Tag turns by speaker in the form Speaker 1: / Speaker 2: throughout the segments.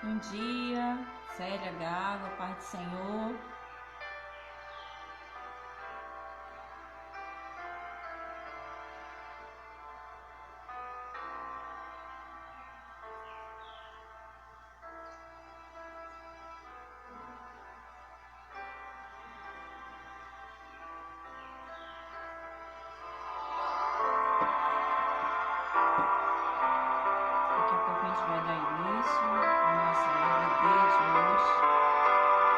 Speaker 1: Bom dia, Célia Gava, Pai do Senhor. Daqui a pouco a gente vai dar início à nossa EBD de hoje.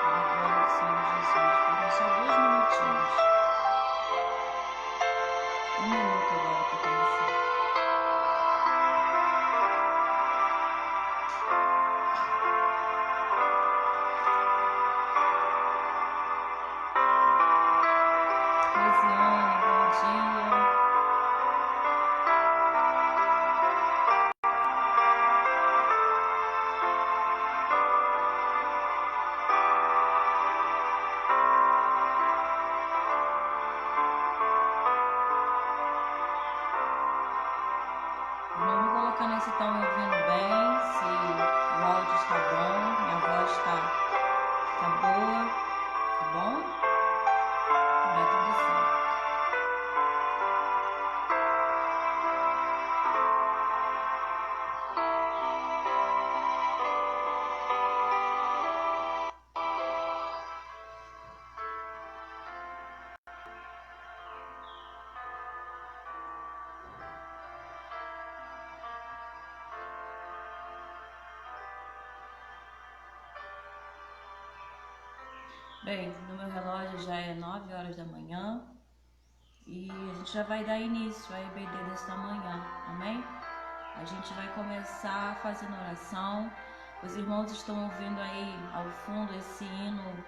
Speaker 1: Na glória do Senhor Jesus. Vamos só 2 minutinhos. 1 minuto agora para começar. Rosiane, bom dia. Vamos colocando se estão me ouvindo bem, se o áudio está bom, minha voz está boa, tá bom? Vai tudo certo. Bem, no meu relógio já é 9 horas da manhã e a gente já vai dar início à EBD desta manhã, amém? A gente vai começar fazendo oração. Os irmãos estão ouvindo aí ao fundo esse hino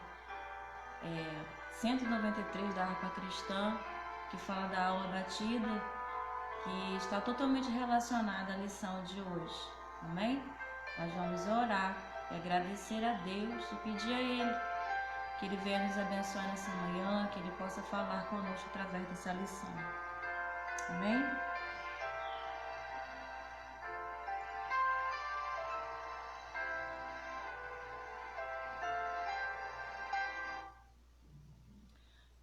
Speaker 1: 193 da harpa cristã, que fala da alma batida, que está totalmente relacionada à lição de hoje, amém? Nós vamos orar e agradecer a Deus e pedir a Ele que Ele venha nos abençoar nessa manhã, que Ele possa falar conosco através dessa lição. Amém?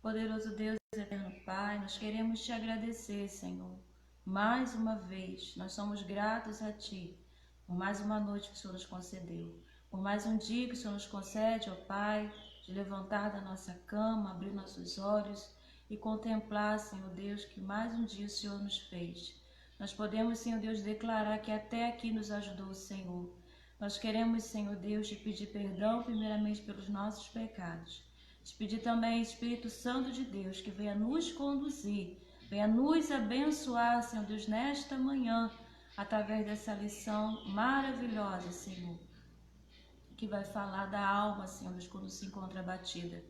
Speaker 1: Poderoso Deus, eterno Pai, nós queremos Te agradecer, Senhor. Mais uma vez, nós somos gratos a Ti, por mais uma noite que o Senhor nos concedeu, por mais um dia que o Senhor nos concede, ó Pai, de levantar da nossa cama, abrir nossos olhos e contemplar, Senhor Deus, que mais um dia o Senhor nos fez. Nós podemos, Senhor Deus, declarar que até aqui nos ajudou o Senhor. Nós queremos, Senhor Deus, Te pedir perdão primeiramente pelos nossos pecados. Te pedir também, Espírito Santo de Deus, que venha nos conduzir, venha nos abençoar, Senhor Deus, nesta manhã, através dessa lição maravilhosa, Senhor, que vai falar da alma, Senhor Deus, quando se encontra abatida.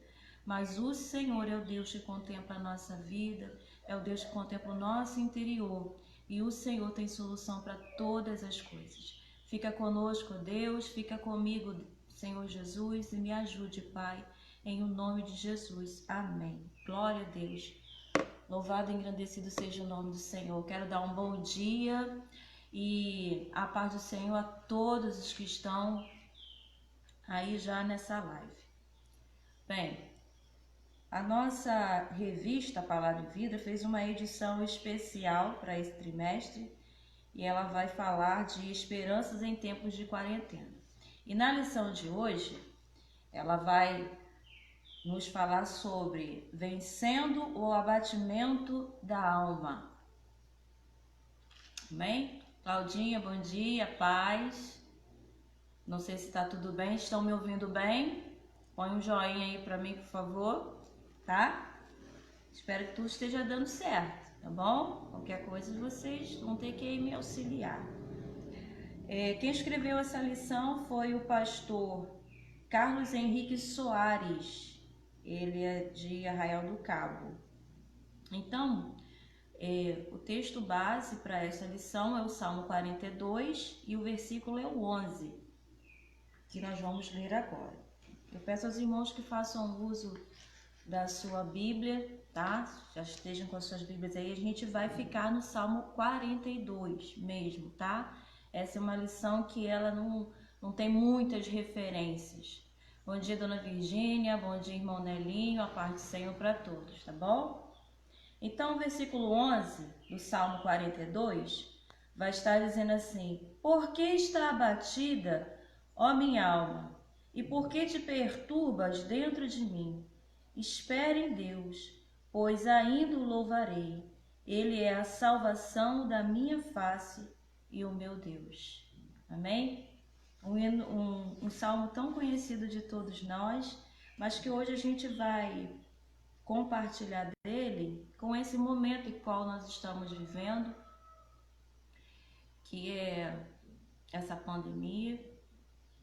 Speaker 1: Mas o Senhor é o Deus que contempla a nossa vida, é o Deus que contempla o nosso interior, e o Senhor tem solução para todas as coisas. Fica conosco, Deus, fica comigo, Senhor Jesus, e me ajude, Pai, em o nome de Jesus. Amém. Glória a Deus. Louvado e engrandecido seja o nome do Senhor. Quero dar um bom dia e a paz do Senhor a todos os que estão aí já nessa live. Bem, a nossa revista Palavra e Vida fez uma edição especial para esse trimestre e ela vai falar de esperanças em tempos de quarentena. E na lição de hoje, ela vai nos falar sobre vencendo o abatimento da alma. Amém? Claudinha, bom dia, paz. Não sei se está tudo bem, estão me ouvindo bem? Põe um joinha aí para mim, por favor, tá? Espero que tudo esteja dando certo, tá bom? Qualquer coisa vocês vão ter que ir me auxiliar. Quem escreveu essa lição foi o pastor Carlos Henrique Soares. Ele é de Arraial do Cabo. Então, o texto base para essa lição é o Salmo 42 e o versículo é o 11, que nós vamos ler agora. Eu peço aos irmãos que façam uso da sua Bíblia, tá? Já estejam com as suas Bíblias aí. A gente vai ficar no Salmo 42 mesmo, tá? Essa é uma lição que ela não tem muitas referências. Bom dia, dona Virgínia. Bom dia, irmão Nelinho. A paz do Senhor para todos, tá bom? Então, o versículo 11 do Salmo 42 vai estar dizendo assim: Por que está abatida, ó minha alma? E por que te perturbas dentro de mim? Espere em Deus, pois ainda o louvarei. Ele é a salvação da minha face e o meu Deus. Amém? Um salmo tão conhecido de todos nós, mas que hoje a gente vai compartilhar dele com esse momento em qual nós estamos vivendo, que é essa pandemia,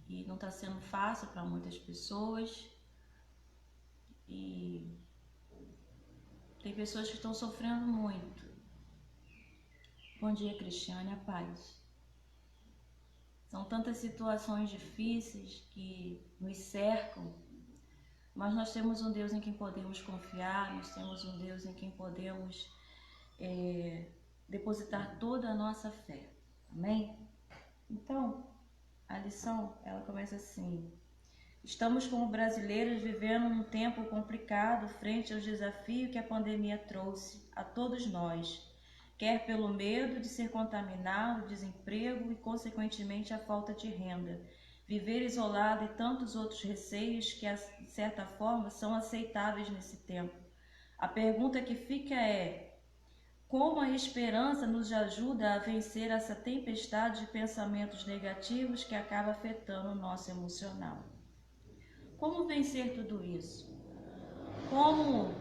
Speaker 1: e não está sendo fácil para muitas pessoas, e tem pessoas que estão sofrendo muito. Bom dia, Cristiane, a paz. São tantas situações difíceis que nos cercam, mas nós temos um Deus em quem podemos confiar, nós temos um Deus em quem podemos depositar toda a nossa fé. Amém? Então, a lição, ela começa assim: Estamos como brasileiros vivendo num tempo complicado frente aos desafios que a pandemia trouxe a todos nós, quer pelo medo de ser contaminado, desemprego e, consequentemente, a falta de renda, viver isolado e tantos outros receios que, de certa forma, são aceitáveis nesse tempo. A pergunta que fica é: como a esperança nos ajuda a vencer essa tempestade de pensamentos negativos que acaba afetando o nosso emocional? Como vencer tudo isso? Como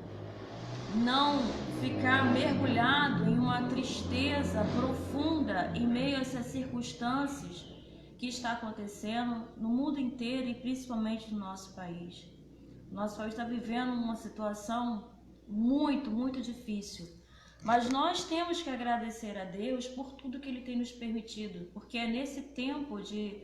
Speaker 1: não ficar mergulhado em uma tristeza profunda em meio a essas circunstâncias que está acontecendo no mundo inteiro e principalmente no nosso país? O nosso país está vivendo uma situação muito, muito difícil, mas nós temos que agradecer a Deus por tudo que Ele tem nos permitido, porque é nesse tempo de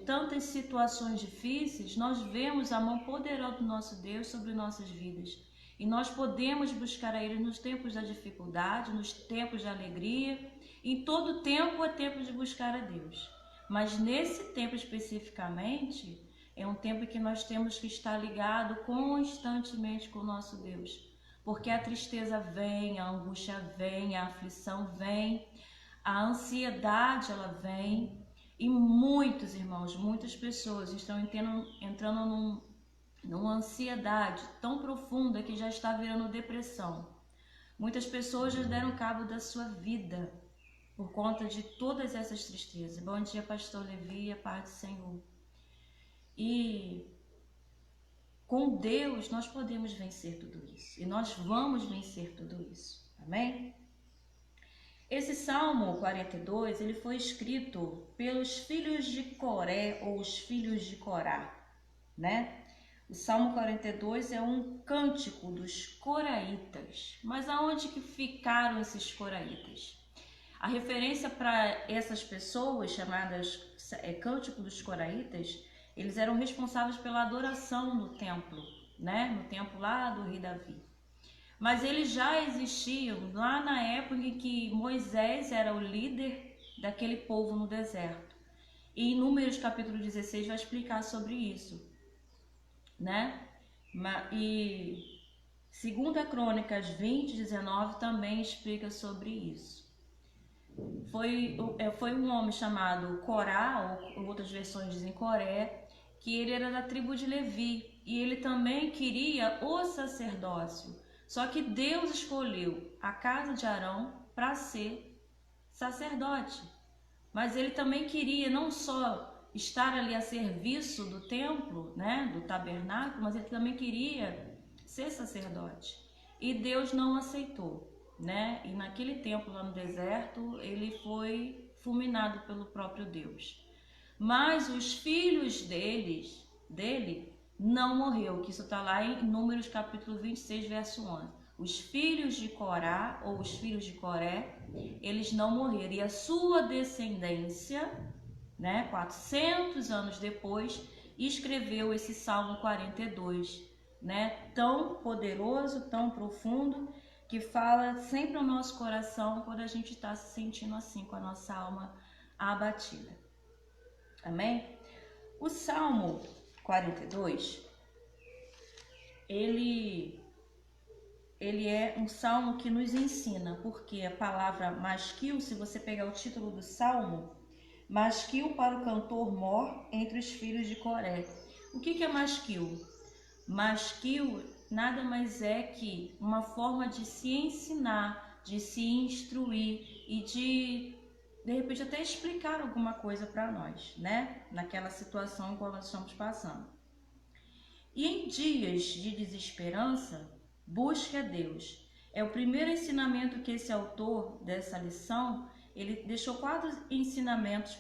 Speaker 1: tantas situações difíceis, nós vemos a mão poderosa do nosso Deus sobre nossas vidas. E nós podemos buscar a Ele nos tempos da dificuldade, nos tempos de alegria. Em todo tempo é tempo de buscar a Deus. Mas nesse tempo especificamente, é um tempo que nós temos que estar ligado constantemente com o nosso Deus. Porque a tristeza vem, a angústia vem, a aflição vem, a ansiedade ela vem. E muitos irmãos, muitas pessoas estão entrando numa ansiedade tão profunda que já está virando depressão. Muitas pessoas já deram cabo da sua vida por conta de todas essas tristezas. Bom dia, pastor Levi, a paz do Senhor. E com Deus nós podemos vencer tudo isso. E nós vamos vencer tudo isso. Amém? Esse Salmo 42, ele foi escrito pelos filhos de Coré ou os filhos de Corá, né? O Salmo 42 é um cântico dos coraitas. Mas aonde que ficaram esses coraitas? A referência para essas pessoas chamadas cântico dos coraitas, eles eram responsáveis pela adoração no templo, né? No templo lá do rei Davi. Mas eles já existiam lá na época em que Moisés era o líder daquele povo no deserto. E em Números capítulo 16 vai explicar sobre isso, né? E 2 Crônicas 20, 19 também explica sobre isso. Foi um homem chamado Corá, ou outras versões dizem Coré, que ele era da tribo de Levi e ele também queria o sacerdócio. Só que Deus escolheu a casa de Arão para ser sacerdote. Mas ele também queria não só estar ali a serviço do templo, né, do tabernáculo, mas ele também queria ser sacerdote. E Deus não aceitou, né? E naquele tempo lá no deserto, ele foi fulminado pelo próprio Deus. Mas os filhos dele não morreu, que isso está lá em Números capítulo 26, verso 11. Os filhos de Corá, ou os filhos de Coré, eles não morreram. E a sua descendência, 400 anos depois, escreveu esse Salmo 42, tão poderoso, tão profundo, que fala sempre ao nosso coração quando a gente está se sentindo assim, com a nossa alma abatida. Amém? O Salmo 42, ele é um salmo que nos ensina, porque a palavra masquil, se você pegar o título do salmo, masquil para o cantor mor entre os filhos de Coré. O que é masquil? Masquil nada mais é que uma forma de se ensinar, de se instruir e de repente até explicar alguma coisa para nós, naquela situação em que nós estamos passando. E em dias de desesperança, busque a Deus. É o primeiro ensinamento que esse autor dessa lição, ele deixou 4 ensinamentos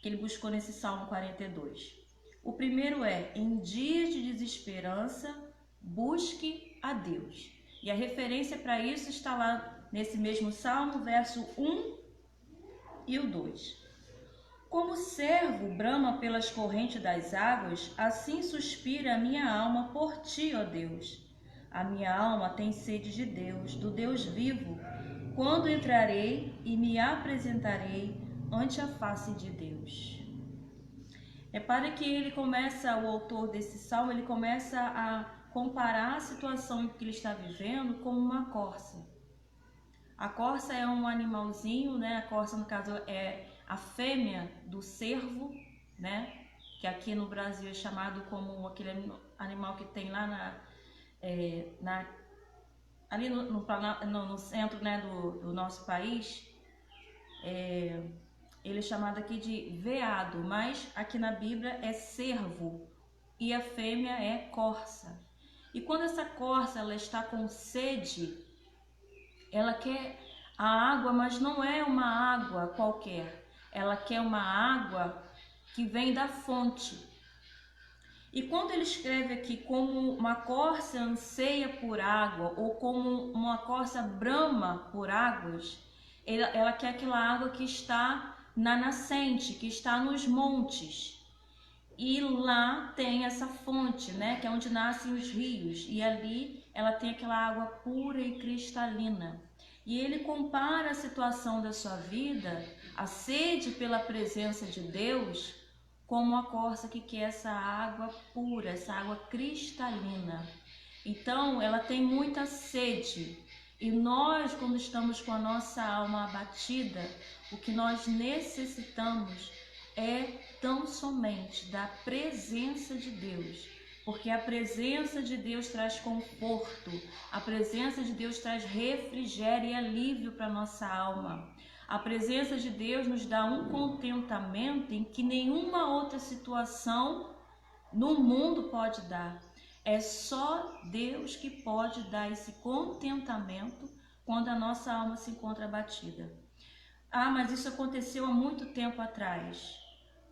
Speaker 1: que ele buscou nesse Salmo 42. O primeiro é, em dias de desesperança, busque a Deus. E a referência para isso está lá nesse mesmo Salmo, verso 1 e o 2. Como o servo brama pelas correntes das águas, assim suspira a minha alma por ti, ó Deus. A minha alma tem sede de Deus, do Deus vivo. Quando entrarei e me apresentarei ante a face de Deus. Repare que o autor desse salmo, ele começa a comparar a situação que ele está vivendo com uma corça. A corça é um animalzinho, a corça, no caso, é a fêmea do cervo, que aqui no Brasil é chamado como aquele animal que tem lá ali no centro, do nosso país. Ele é chamado aqui de veado, mas aqui na Bíblia é cervo e a fêmea é corça. E quando essa corça ela está com sede, ela quer a água, mas não é uma água qualquer. Ela quer uma água que vem da fonte. E quando ele escreve aqui como uma corça anseia por água, ou como uma corça brama por águas, ela quer aquela água que está na nascente, que está nos montes. E lá tem essa fonte, que é onde nascem os rios. E ali ela tem aquela água pura e cristalina. E ele compara a situação da sua vida, a sede pela presença de Deus, como a corça que quer essa água pura, essa água cristalina. Então, ela tem muita sede. E nós, quando estamos com a nossa alma abatida, o que nós necessitamos é tão somente da presença de Deus. Porque a presença de Deus traz conforto, a presença de Deus traz refrigério e alívio para a nossa alma. A presença de Deus nos dá um contentamento em que nenhuma outra situação no mundo pode dar. É só Deus que pode dar esse contentamento quando a nossa alma se encontra abatida. Mas isso aconteceu há muito tempo atrás.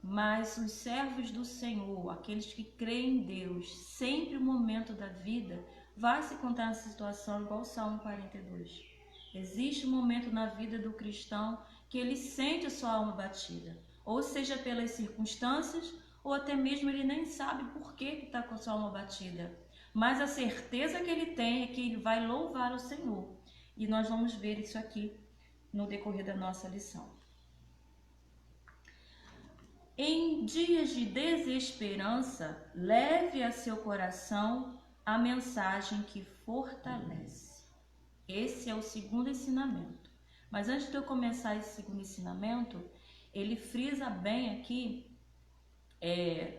Speaker 1: Mas os servos do Senhor, aqueles que creem em Deus, sempre o momento da vida, vai se encontrar nessa situação igual o Salmo 42. Existe um momento na vida do cristão que ele sente a sua alma batida, ou seja pelas circunstâncias, ou até mesmo ele nem sabe por que está com a sua alma batida. Mas a certeza que ele tem é que ele vai louvar o Senhor. E nós vamos ver isso aqui no decorrer da nossa lição. Em dias de desesperança, leve a seu coração a mensagem que fortalece. Esse é o segundo ensinamento. Mas antes de eu começar esse segundo ensinamento, ele frisa bem aqui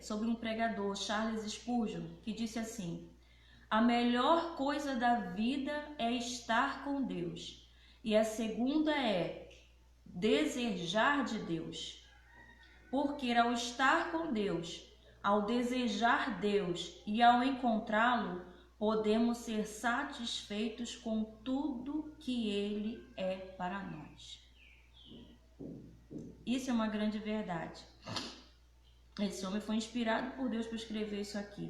Speaker 1: sobre um pregador, Charles Spurgeon, que disse assim: a melhor coisa da vida é estar com Deus, e a segunda é desejar de Deus. Porque ao estar com Deus, ao desejar Deus e ao encontrá-lo, podemos ser satisfeitos com tudo que Ele é para nós. Isso é uma grande verdade. Esse homem foi inspirado por Deus para escrever isso aqui.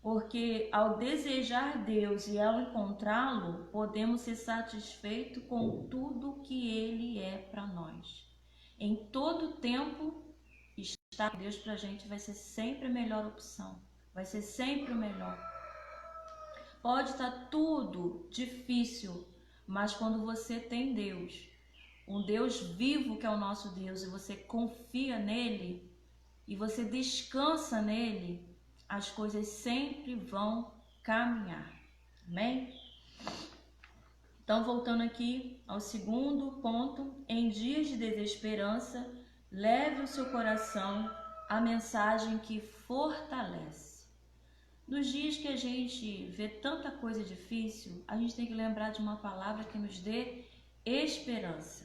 Speaker 1: Porque ao desejar Deus e ao encontrá-lo, podemos ser satisfeitos com tudo que Ele é para nós. Em todo tempo, estar com Deus para a gente vai ser sempre a melhor opção. Vai ser sempre o melhor. Pode estar tudo difícil, mas quando você tem Deus, um Deus vivo que é o nosso Deus, e você confia nele, e você descansa nele, as coisas sempre vão caminhar. Amém? Então, voltando aqui ao segundo ponto, em dias de desesperança, leve o seu coração à mensagem que fortalece. Nos dias que a gente vê tanta coisa difícil, a gente tem que lembrar de uma palavra que nos dê esperança.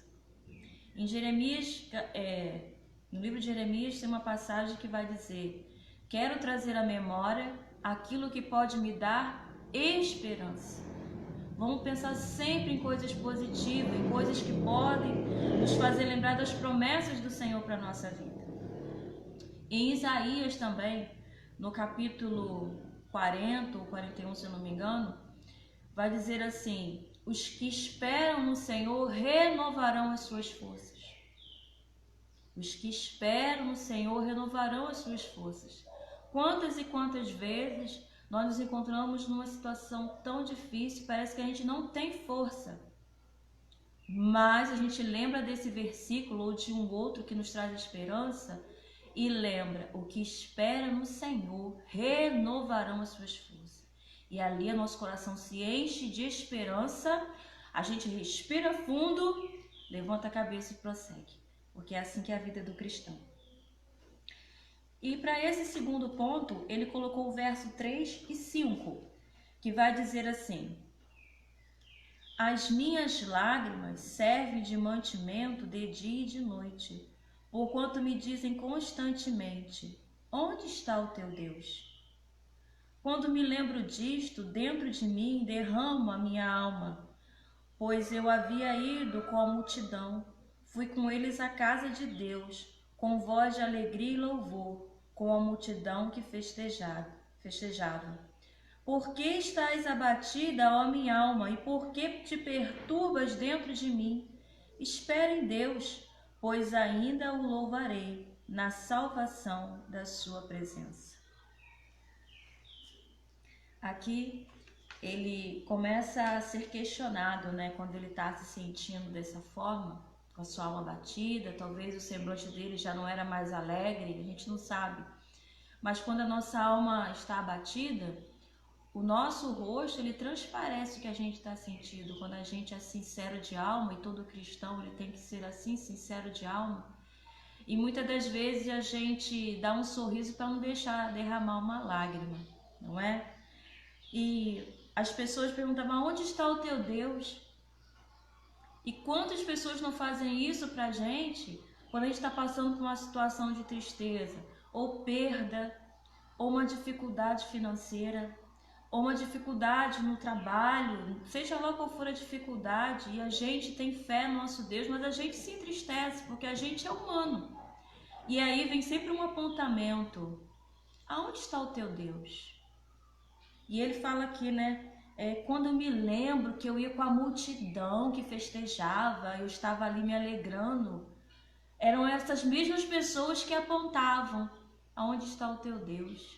Speaker 1: Em Jeremias, no livro de Jeremias tem uma passagem que vai dizer: quero trazer à memória aquilo que pode me dar esperança. Vamos pensar sempre em coisas positivas, em coisas que podem nos fazer lembrar das promessas do Senhor para a nossa vida. Em Isaías também, no capítulo 40 ou 41, se eu não me engano, vai dizer assim: os que esperam no Senhor renovarão as suas forças. Os que esperam no Senhor renovarão as suas forças. Quantas e quantas vezes nós nos encontramos numa situação tão difícil, parece que a gente não tem força. Mas a gente lembra desse versículo ou de um outro que nos traz esperança e lembra: o que espera no Senhor renovarão as suas forças. E ali o nosso coração se enche de esperança, a gente respira fundo, levanta a cabeça e prossegue. Porque é assim que é a vida do cristão. E para esse segundo ponto, ele colocou o verso 3 e 5, que vai dizer assim: as minhas lágrimas servem de mantimento de dia e de noite, porquanto me dizem constantemente: onde está o teu Deus? Quando me lembro disto, dentro de mim derramo a minha alma, pois eu havia ido com a multidão, fui com eles à casa de Deus, com voz de alegria e louvor, com a multidão que festejava. Por que estás abatida, ó minha alma, e por que te perturbas dentro de mim? Espera em Deus, pois ainda o louvarei na salvação da sua presença. Aqui ele começa a ser questionado, né, quando ele está se sentindo dessa forma, com a sua alma abatida. Talvez o semblante dele já não era mais alegre, a gente não sabe. Mas quando a nossa alma está abatida, o nosso rosto, ele transparece o que a gente está sentindo. Quando a gente é sincero de alma, e todo cristão ele tem que ser assim, sincero de alma. E muitas das vezes a gente dá um sorriso para não deixar derramar uma lágrima, não é? E as pessoas perguntavam: onde está o teu Deus? E quantas pessoas não fazem isso para a gente quando a gente está passando por uma situação de tristeza, ou perda, ou uma dificuldade financeira, ou uma dificuldade no trabalho, seja lá qual for a dificuldade, e a gente tem fé no nosso Deus, mas a gente se entristece porque a gente é humano. E aí vem sempre um apontamento: aonde está o teu Deus? E ele fala aqui, né? Quando eu me lembro que eu ia com a multidão que festejava, eu estava ali me alegrando, eram essas mesmas pessoas que apontavam: aonde está o teu Deus?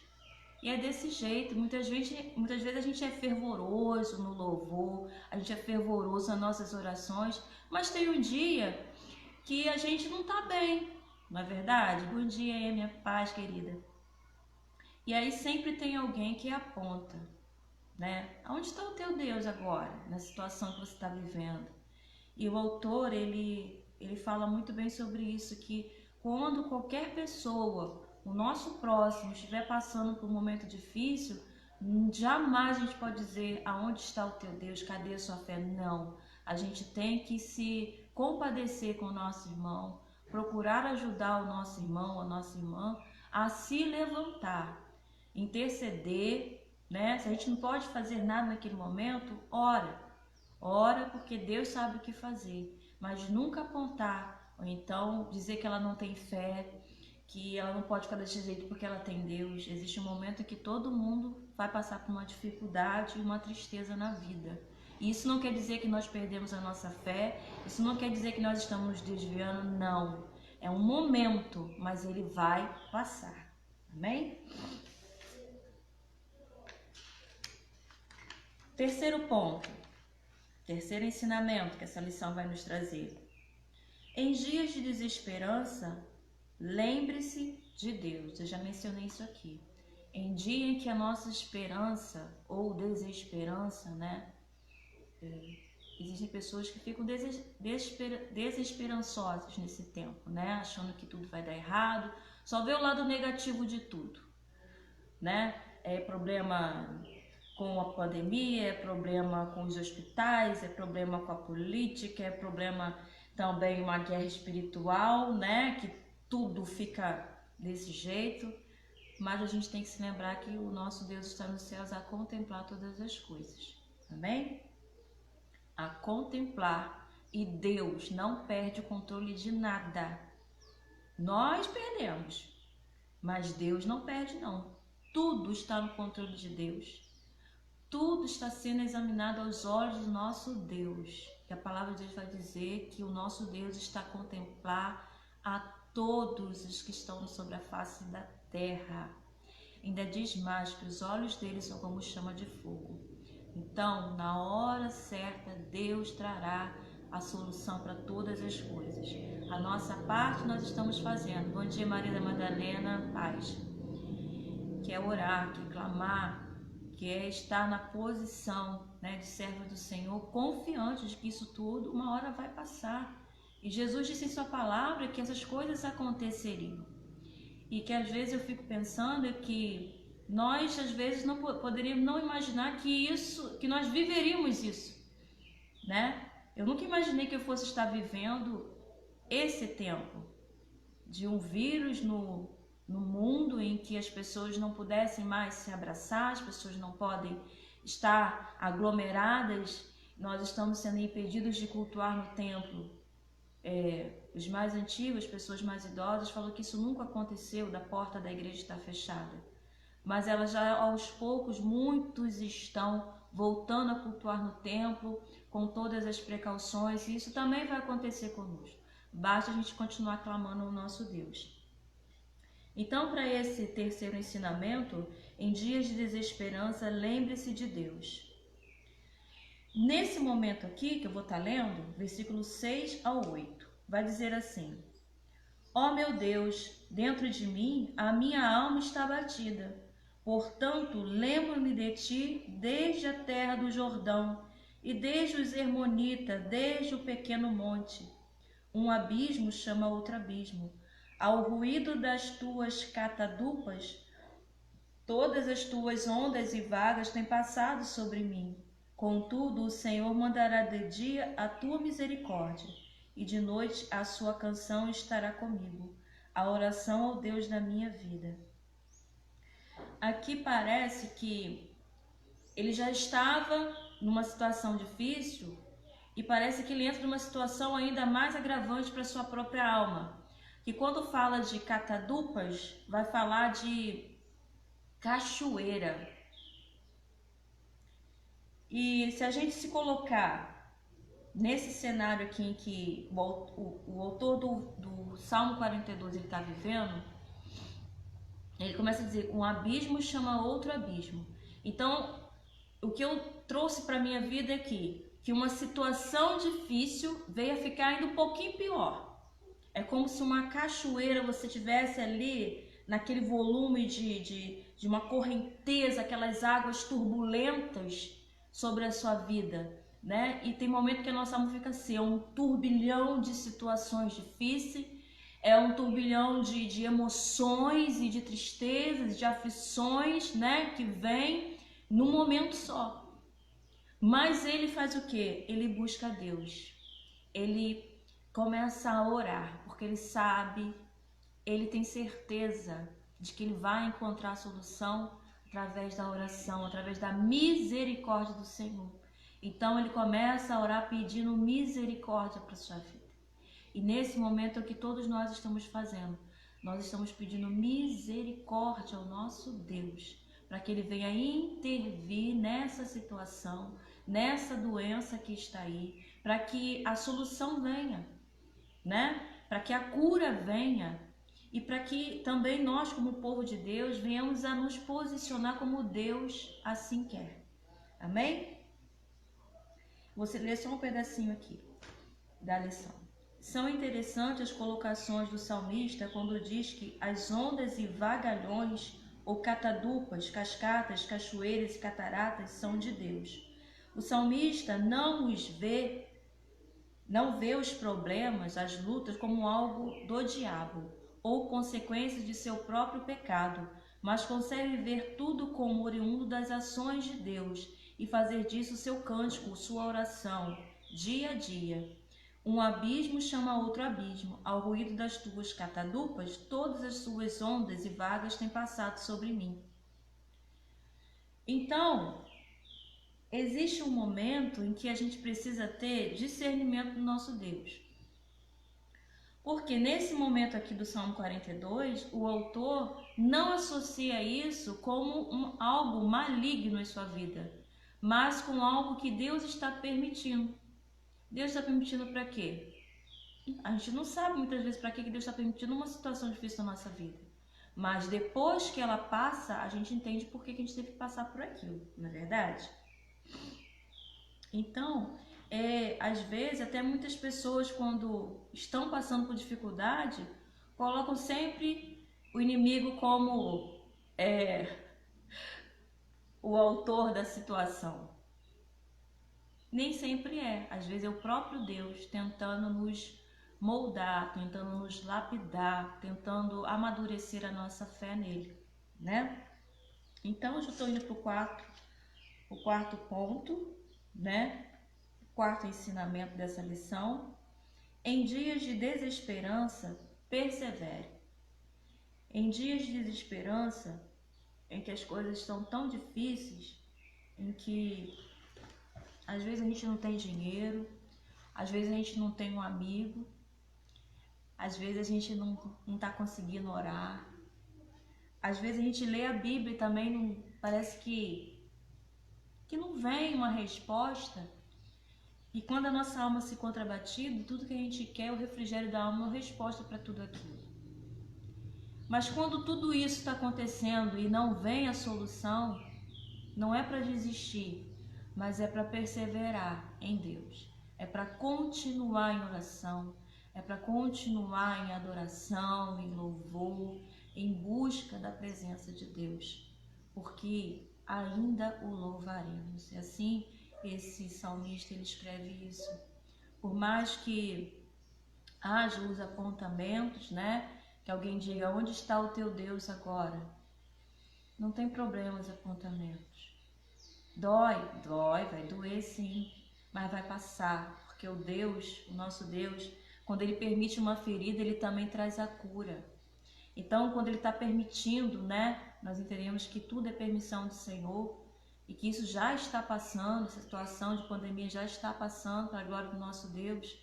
Speaker 1: E é desse jeito, muitas vezes a gente é fervoroso no louvor, a gente é fervoroso nas nossas orações, mas tem um dia que a gente não está bem, não é verdade? Bom dia, minha paz querida. E aí sempre tem alguém que aponta, né? Aonde está o teu Deus agora, na situação que você está vivendo? E o autor, ele fala muito bem sobre isso, que quando qualquer pessoa, o nosso próximo, estiver passando por um momento difícil, jamais a gente pode dizer: aonde está o teu Deus, cadê a sua fé? Não, a gente tem que se compadecer com o nosso irmão, procurar ajudar o nosso irmão, a nossa irmã a se levantar, interceder, né? Se a gente não pode fazer nada naquele momento, ora porque Deus sabe o que fazer, mas nunca apontar ou então dizer que ela não tem fé, que ela não pode ficar desse jeito porque ela tem Deus. Existe um momento em que todo mundo vai passar por uma dificuldade e uma tristeza na vida. E isso não quer dizer que nós perdemos a nossa fé, isso não quer dizer que nós estamos nos desviando, não. É um momento, mas ele vai passar. Amém? Terceiro ponto, terceiro ensinamento que essa lição vai nos trazer. Em dias de desesperança, lembre-se de Deus. Eu já mencionei isso aqui. Em dia em que a nossa esperança ou desesperança, né? Existem pessoas que ficam desesperançosas nesse tempo, né? Achando que tudo vai dar errado, só vê o lado negativo de tudo, né? É problema com a pandemia, é problema com os hospitais, é problema com a política, é problema também uma guerra espiritual, né? Que tudo fica desse jeito, mas a gente tem que se lembrar que o nosso Deus está nos céus a contemplar todas as coisas, amém? A contemplar, e Deus não perde o controle de nada. Nós perdemos, mas Deus não perde não. Tudo está no controle de Deus. Tudo está sendo examinado aos olhos do nosso Deus. E a palavra de Deus vai dizer que o nosso Deus está a contemplar a todos os que estão sobre a face da terra. Ainda diz mais que os olhos deles são como chama de fogo. Então, na hora certa, Deus trará a solução para todas as coisas. A nossa parte nós estamos fazendo. Bom dia, Maria da Madalena, paz. Que é orar, que é clamar, que é estar na posição, né, de servo do Senhor, confiante de que isso tudo uma hora vai passar. E Jesus disse em sua palavra que essas coisas aconteceriam. E que às vezes eu fico pensando que nós às vezes não poderíamos não imaginar que nós viveríamos isso, né? Eu nunca imaginei que eu fosse estar vivendo esse tempo de um vírus no mundo em que as pessoas não pudessem mais se abraçar, as pessoas não podem estar aglomeradas, nós estamos sendo impedidos de cultuar no templo. Os mais antigos, pessoas mais idosas, falam que isso nunca aconteceu, da porta da igreja estar fechada. Mas elas já aos poucos, muitos estão voltando a cultuar no templo, com todas as precauções, e isso também vai acontecer conosco. Basta a gente continuar clamando ao nosso Deus. Então, para esse terceiro ensinamento, em dias de desesperança, lembre-se de Deus. Nesse momento aqui, que eu vou estar lendo, versículo 6 ao 8, vai dizer assim: Ó meu Deus, dentro de mim a minha alma está abatida. Portanto, lembro-me de ti desde a terra do Jordão e desde os Hermonitas, desde o pequeno monte. Um abismo chama outro abismo. Ao ruído das tuas catadupas, todas as tuas ondas e vagas têm passado sobre mim. Contudo, o Senhor mandará de dia a tua misericórdia, e de noite a sua canção estará comigo, a oração ao Deus da minha vida. Aqui parece que ele já estava numa situação difícil e parece que ele entra numa situação ainda mais agravante para sua própria alma. Que quando fala de catadupas, vai falar de cachoeira. E se a gente se colocar nesse cenário aqui em que o autor do Salmo 42 ele está vivendo, ele começa a dizer, um abismo chama outro abismo. Então, o que eu trouxe para a minha vida é que uma situação difícil veio a ficar ainda um pouquinho pior. É como se uma cachoeira você tivesse ali, naquele volume de uma correnteza, aquelas águas turbulentas sobre a sua vida, né? E tem momento que a nossa alma fica assim, é um turbilhão de situações difíceis, é um turbilhão de emoções e de tristezas, de aflições, né? Que vem num momento só. Mas ele faz o quê? Ele busca a Deus. Ele começa a orar, porque ele sabe, ele tem certeza de que ele vai encontrar a solução através da oração, através da misericórdia do Senhor. Então ele começa a orar pedindo misericórdia para sua vida. E nesse momento é o que todos nós estamos fazendo. Nós estamos pedindo misericórdia ao nosso Deus, para que Ele venha intervir nessa situação, nessa doença que está aí, para que a solução venha, né? Para que a cura venha e para que também nós, como povo de Deus, venhamos a nos posicionar como Deus assim quer. Amém? Vou ler só um pedacinho aqui da lição. São interessantes as colocações do salmista quando diz que as ondas e vagalhões ou catadupas, cascatas, cachoeiras e cataratas são de Deus. O salmista não vê os problemas, as lutas como algo do diabo ou consequências de seu próprio pecado, mas consegue ver tudo como oriundo das ações de Deus e fazer disso seu cântico, sua oração, dia a dia. Um abismo chama outro abismo. Ao ruído das tuas catadupas, todas as suas ondas e vagas têm passado sobre mim. Então, existe um momento em que a gente precisa ter discernimento do nosso Deus. Porque nesse momento aqui do Salmo 42, o autor não associa isso como algo maligno em sua vida, mas com algo que Deus está permitindo. Deus está permitindo para quê? A gente não sabe muitas vezes para que Deus está permitindo uma situação difícil na nossa vida. Mas depois que ela passa, a gente entende por que a gente teve que passar por aquilo, não é verdade? Então, às vezes, até muitas pessoas, quando estão passando por dificuldade, colocam sempre o inimigo como o autor da situação. Nem sempre é. Às vezes é o próprio Deus tentando nos moldar, tentando nos lapidar, tentando amadurecer a nossa fé nele, né? Então, eu já estou indo para o quarto ponto, né? O quarto ensinamento dessa lição. Em dias de desesperança, persevere. Em dias de desesperança, em que as coisas estão tão difíceis, em que às vezes a gente não tem dinheiro, às vezes a gente não tem um amigo, às vezes a gente não está conseguindo orar, às vezes a gente lê a Bíblia e também não, parece que não vem uma resposta. E quando a nossa alma se encontra abatida, tudo que a gente quer, o refrigério da alma, é uma resposta para tudo aquilo. Mas quando tudo isso está acontecendo e não vem a solução, não é para desistir, mas é para perseverar em Deus. É para continuar em oração, é para continuar em adoração, em louvor, em busca da presença de Deus, porque ainda o louvaremos. E assim, esse salmista ele escreve isso. Por mais que haja os apontamentos, né? Que alguém diga, onde está o teu Deus agora? Não tem problema os apontamentos. Dói, vai doer sim, mas vai passar, porque o Deus, o nosso Deus, quando Ele permite uma ferida, Ele também traz a cura. Então, quando Ele está permitindo, né, nós entendemos que tudo é permissão do Senhor e que isso já está passando, essa situação de pandemia já está passando para a glória do nosso Deus.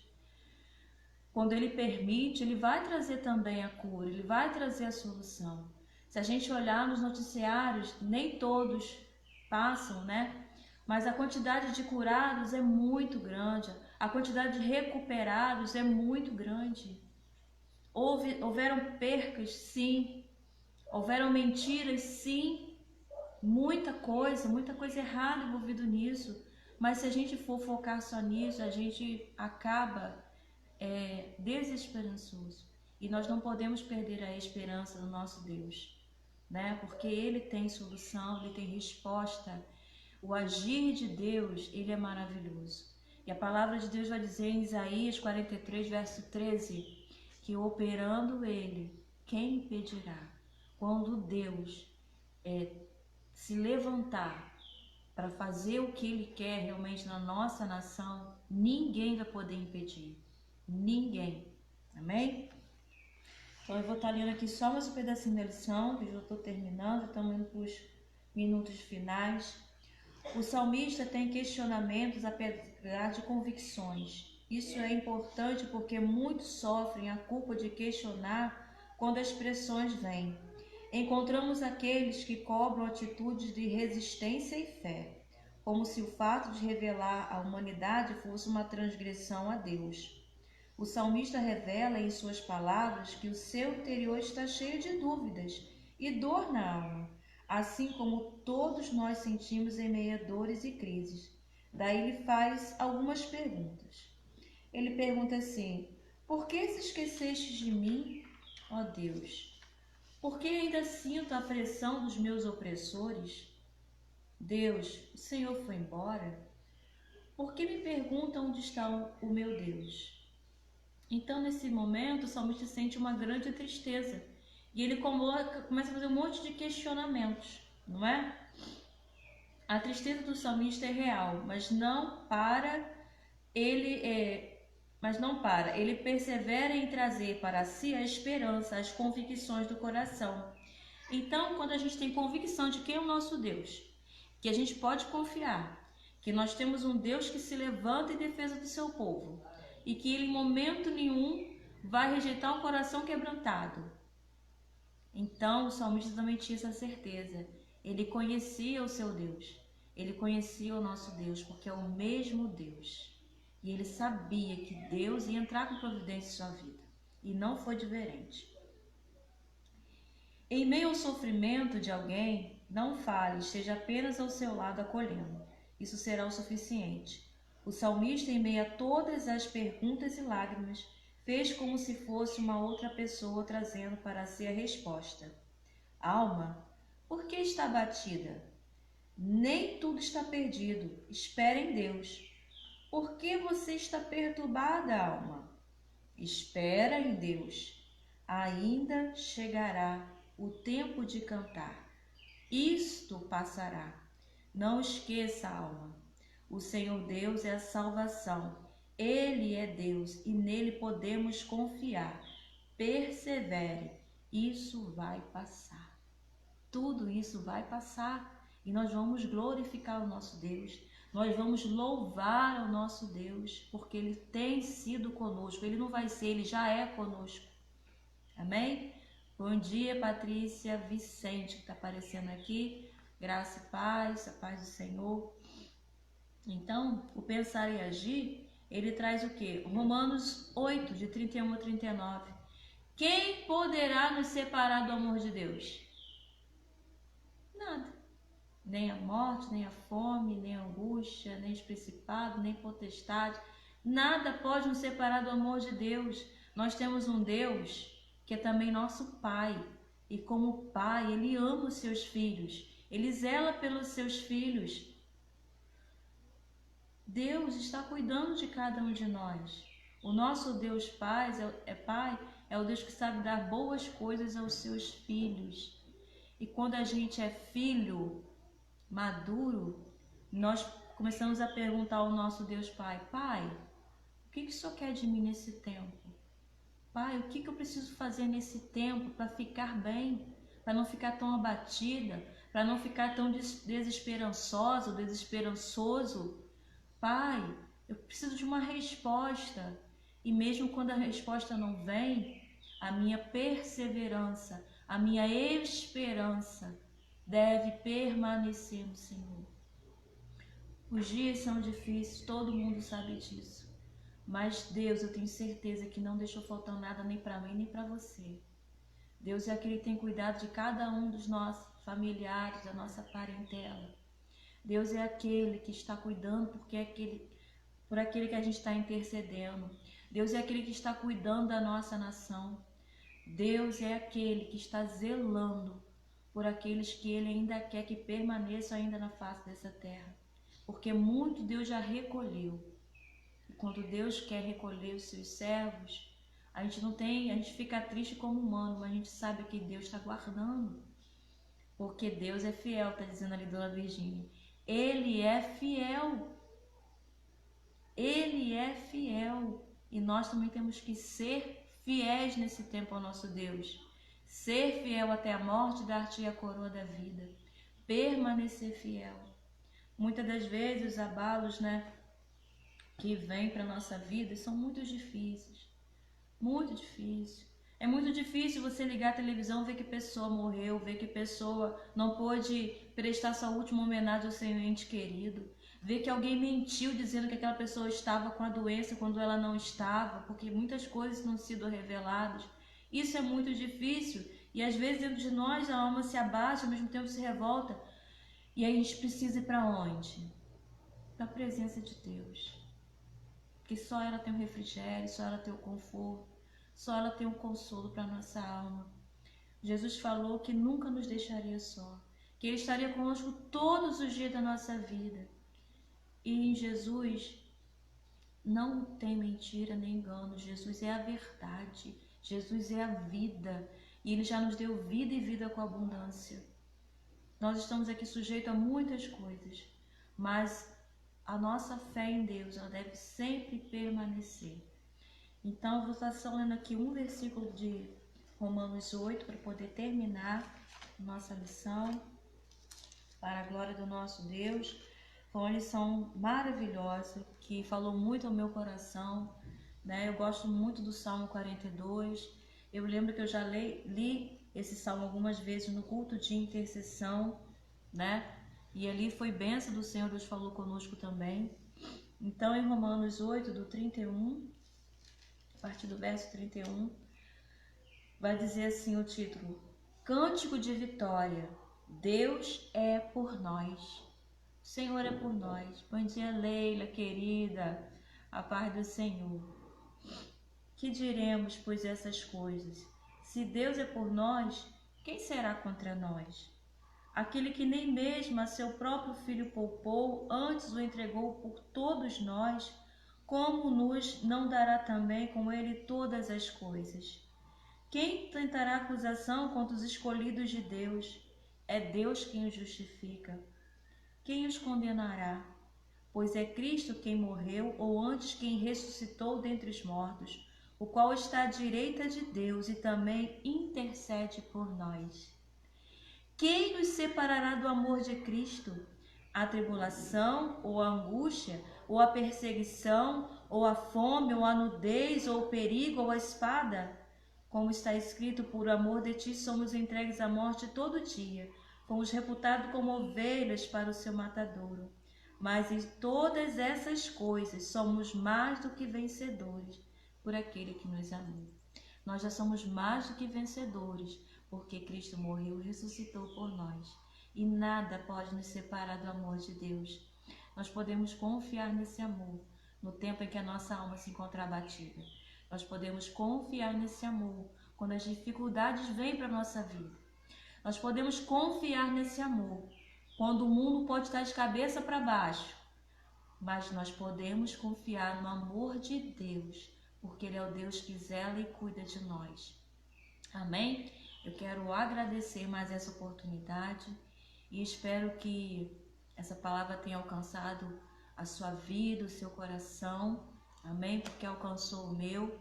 Speaker 1: Quando Ele permite, Ele vai trazer também a cura, Ele vai trazer a solução. Se a gente olhar nos noticiários, nem todos passam, né? Mas a quantidade de curados é muito grande, a quantidade de recuperados é muito grande. Houveram percas, sim. Houveram mentiras, sim. Muita coisa errada envolvida nisso. Mas se a gente for focar só nisso, a gente acaba desesperançoso. E nós não podemos perder a esperança no nosso Deus, né? Porque Ele tem solução, Ele tem resposta. O agir de Deus, Ele é maravilhoso. E a palavra de Deus vai dizer em Isaías 43, verso 13, que operando Ele, quem impedirá? Quando Deus se levantar para fazer o que Ele quer realmente na nossa nação, ninguém vai poder impedir. Ninguém. Amém? Então eu vou estar lendo aqui só mais um pedacinho da lição, que eu já estou terminando, estamos indo para os minutos finais. O salmista tem questionamentos apesar de convicções. Isso é importante porque muitos sofrem a culpa de questionar quando as pressões vêm. Encontramos aqueles que cobram atitudes de resistência e fé, como se o fato de revelar a humanidade fosse uma transgressão a Deus. O salmista revela em suas palavras que o seu interior está cheio de dúvidas e dor na alma, assim como todos nós sentimos em meio a dores e crises. Daí ele faz algumas perguntas. Ele pergunta assim: por que se esqueceste de mim, ó Deus? Por que ainda sinto a pressão dos meus opressores? Deus, o Senhor foi embora? Por que me pergunta onde está o meu Deus? Então, nesse momento, o salmista sente uma grande tristeza e ele começa a fazer um monte de questionamentos, não é? A tristeza do salmista é real, mas não para. Ele persevera em trazer para si a esperança, as convicções do coração. Então, quando a gente tem convicção de quem é o nosso Deus, que a gente pode confiar, que nós temos um Deus que se levanta em defesa do seu povo e que ele em momento nenhum vai rejeitar um coração quebrantado. Então, o salmista também tinha essa certeza. Ele conhecia o seu Deus, ele conhecia o nosso Deus, porque é o mesmo Deus. E ele sabia que Deus ia entrar com providência em sua vida. E não foi diferente. Em meio ao sofrimento de alguém, não fale, esteja apenas ao seu lado acolhendo. Isso será o suficiente. O salmista, em meio a todas as perguntas e lágrimas, fez como se fosse uma outra pessoa trazendo para si a resposta. Alma, por que está abatida? Nem tudo está perdido. Espere em Deus. Por que você está perturbada, alma? Espera em Deus. Ainda chegará o tempo de cantar. Isto passará. Não esqueça, alma. O Senhor Deus é a salvação. Ele é Deus e nele podemos confiar. Persevere. Isso vai passar. Tudo isso vai passar e nós vamos glorificar o nosso Deus. Nós vamos louvar ao nosso Deus, porque Ele tem sido conosco. Ele não vai ser, Ele já é conosco. Amém? Bom dia, Patrícia Vicente, que está aparecendo aqui. Graça e paz, a paz do Senhor. Então, o pensar e agir, ele traz o quê? Romanos 8, de 31 a 39. Quem poderá nos separar do amor de Deus? Nada. Nem a morte, nem a fome, nem a angústia, nem os principados, nem potestade. Nada pode nos separar do amor de Deus. Nós temos um Deus que é também nosso Pai. E como Pai, Ele ama os seus filhos. Ele zela pelos seus filhos. Deus está cuidando de cada um de nós. O nosso Deus Pai é o Deus que sabe dar boas coisas aos seus filhos. E quando a gente é filho maduro, nós começamos a perguntar ao nosso Deus Pai: Pai, o que o Senhor quer de mim nesse tempo? Pai, o que eu preciso fazer nesse tempo para ficar bem, para não ficar tão abatida, para não ficar tão desesperançosa ou desesperançoso? Pai, eu preciso de uma resposta. E mesmo quando a resposta não vem, a minha perseverança, a minha esperança deve permanecer no Senhor. Os dias são difíceis, todo mundo sabe disso. Mas Deus, eu tenho certeza que não deixou faltar nada nem para mim nem para você. Deus é aquele que tem cuidado de cada um dos nossos familiares, da nossa parentela. Deus é aquele que está cuidando por aquele que a gente está intercedendo. Deus é aquele que está cuidando da nossa nação. Deus é aquele que está zelando por aqueles que Ele ainda quer que permaneçam ainda na face dessa terra. Porque muito Deus já recolheu. E quando Deus quer recolher os seus servos, a gente fica triste como humano, mas a gente sabe que Deus está guardando. Porque Deus é fiel, está dizendo ali Dona Virgínia. Ele é fiel. Ele é fiel. E nós também temos que ser fiéis nesse tempo ao nosso Deus. Ser fiel até a morte, dar-te a coroa da vida. Permanecer fiel. Muitas das vezes os abalos, que vêm para a nossa vida são muito difíceis. Muito difícil. É muito difícil você ligar a televisão, ver que pessoa morreu, ver que pessoa não pôde prestar sua última homenagem ao seu ente querido, ver que alguém mentiu dizendo que aquela pessoa estava com a doença quando ela não estava, porque muitas coisas não sido reveladas. Isso é muito difícil e às vezes dentro de nós a alma se abaixa, ao mesmo tempo se revolta. E aí a gente precisa ir para onde? Para a presença de Deus. Porque só ela tem o refrigério, só ela tem o conforto, só ela tem o consolo para a nossa alma. Jesus falou que nunca nos deixaria só, que Ele estaria conosco todos os dias da nossa vida. E em Jesus não tem mentira nem engano. Jesus é a verdade, Jesus é a vida. E Ele já nos deu vida e vida com abundância. Nós estamos aqui sujeitos a muitas coisas, mas a nossa fé em Deus, ela deve sempre permanecer. Então, eu vou estar só lendo aqui um versículo de Romanos 8 para poder terminar nossa lição, para a glória do nosso Deus. Foi uma lição maravilhosa, que falou muito ao meu coração, né? Eu gosto muito do Salmo 42. Eu lembro que eu já li esse salmo algumas vezes no culto de intercessão, né? E ali foi bênção do Senhor, Deus falou conosco também. Então, em Romanos 8, do 31, a partir do verso 31, vai dizer assim o título: Cântico de vitória, Deus é por nós. O Senhor é por nós. Bom dia, Leila, querida, a paz do Senhor. Que diremos, pois, essas coisas? Se Deus é por nós, quem será contra nós? Aquele que nem mesmo a seu próprio Filho poupou, antes o entregou por todos nós, como nos não dará também com ele todas as coisas? Quem tentará acusação contra os escolhidos de Deus? É Deus quem os justifica. Quem os condenará? Pois é Cristo quem morreu, ou antes quem ressuscitou dentre os mortos, o qual está à direita de Deus e também intercede por nós. Quem nos separará do amor de Cristo? A tribulação, ou a angústia, ou a perseguição, ou a fome, ou a nudez, ou o perigo, ou a espada? Como está escrito, por amor de ti somos entregues à morte todo dia, fomos reputados como ovelhas para o seu matadouro. Mas em todas essas coisas somos mais do que vencedores por aquele que nos amou. Nós já somos mais do que vencedores, porque Cristo morreu e ressuscitou por nós. E nada pode nos separar do amor de Deus. Nós podemos confiar nesse amor no tempo em que a nossa alma se encontra abatida. Nós podemos confiar nesse amor quando as dificuldades vêm para a nossa vida. Nós podemos confiar nesse amor quando o mundo pode estar de cabeça para baixo. Mas nós podemos confiar no amor de Deus, porque Ele é o Deus que zela e cuida de nós. Amém? Eu quero agradecer mais essa oportunidade e espero que essa palavra tenha alcançado a sua vida, o seu coração. Amém? Porque alcançou o meu.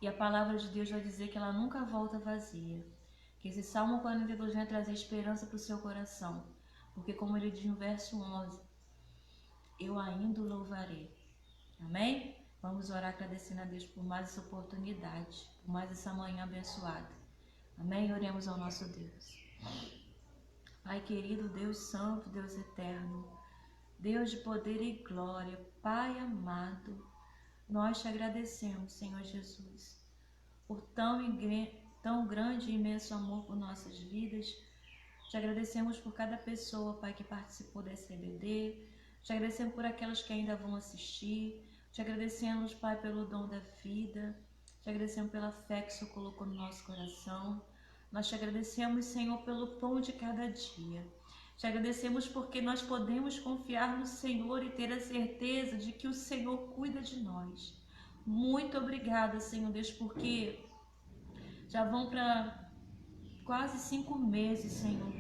Speaker 1: E a palavra de Deus vai dizer que ela nunca volta vazia. Que esse Salmo 42 venha trazer esperança para o seu coração. Porque como ele diz no verso 11, eu ainda o louvarei. Amém? Vamos orar agradecendo a Deus por mais essa oportunidade, por mais essa manhã abençoada. Amém? Oremos ao nosso Deus. Pai querido, Deus santo, Deus eterno, Deus de poder e glória, Pai amado, nós te agradecemos, Senhor Jesus, por tão grande e imenso amor por nossas vidas. Te agradecemos por cada pessoa, Pai, que participou desse EBD. Te agradecemos por aquelas que ainda vão assistir. Te agradecemos, Pai, pelo dom da vida. Te agradecemos pela fé que o Senhor colocou no nosso coração. Nós te agradecemos, Senhor, pelo pão de cada dia. Te agradecemos porque nós podemos confiar no Senhor e ter a certeza de que o Senhor cuida de nós. Muito obrigada, Senhor Deus, porque já vão para quase 5 meses, Senhor,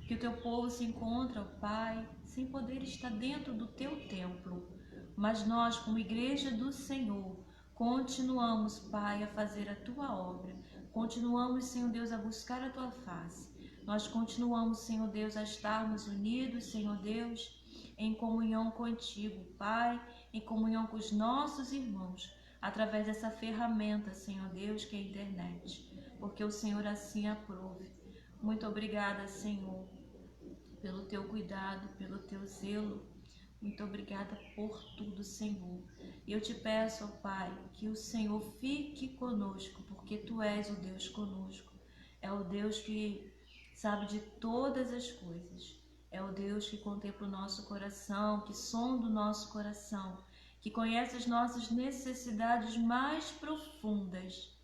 Speaker 1: que o teu povo se encontra, ó Pai, sem poder estar dentro do teu templo. Mas nós, como igreja do Senhor, continuamos, Pai, a fazer a tua obra. Continuamos, Senhor Deus, a buscar a tua face. Nós continuamos, Senhor Deus, a estarmos unidos, Senhor Deus, em comunhão contigo, Pai, em comunhão com os nossos irmãos, através dessa ferramenta, Senhor Deus, que é a internet, porque o Senhor assim aprove. Muito obrigada, Senhor, pelo teu cuidado, pelo teu zelo. Muito obrigada por tudo, Senhor. E eu te peço, ó Pai, que o Senhor fique conosco, porque Tu és o Deus conosco. É o Deus que sabe de todas as coisas. É o Deus que contempla o nosso coração, que sonda o nosso coração, que conhece as nossas necessidades mais profundas.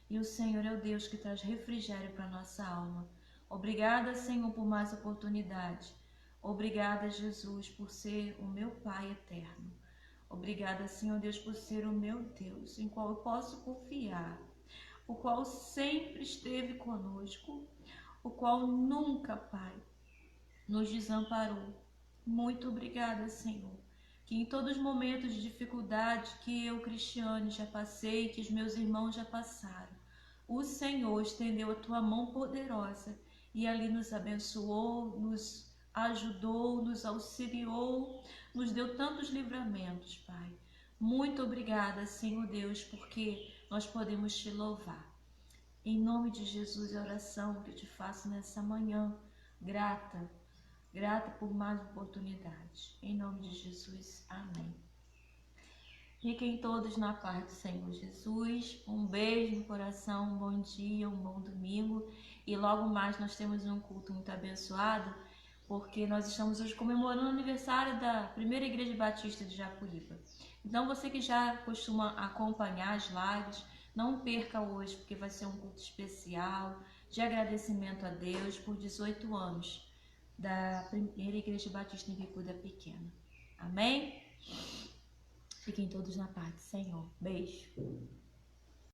Speaker 1: E o Senhor é o Deus que traz refrigério para a nossa alma. Obrigada, Senhor, por mais oportunidade. Obrigada, Jesus, por ser o meu Pai eterno. Obrigada, Senhor Deus, por ser o meu Deus, em qual eu posso confiar, o qual sempre esteve conosco, o qual nunca, Pai, nos desamparou. Muito obrigada, Senhor, que em todos os momentos de dificuldade que eu, Cristiane, já passei, que os meus irmãos já passaram, o Senhor estendeu a Tua mão poderosa e ali nos abençoou, nos ajudou, nos auxiliou, nos deu tantos livramentos, Pai. Muito obrigada, Senhor Deus, porque nós podemos Te louvar. Em nome de Jesus, a oração que eu te faço nessa manhã, grata por mais oportunidade. Em nome de Jesus, amém. Fiquem todos na paz do Senhor Jesus. Um beijo no coração, um bom dia, um bom domingo. E logo mais nós temos um culto muito abençoado, porque nós estamos hoje comemorando o aniversário da Primeira Igreja Batista de Jacuíba. Então você que já costuma acompanhar as lives, não perca hoje, porque vai ser um culto especial de agradecimento a Deus por 18 anos da Primeira Igreja Batista em Bicuda Pequena. Amém? Fiquem todos na paz do Senhor. Beijo.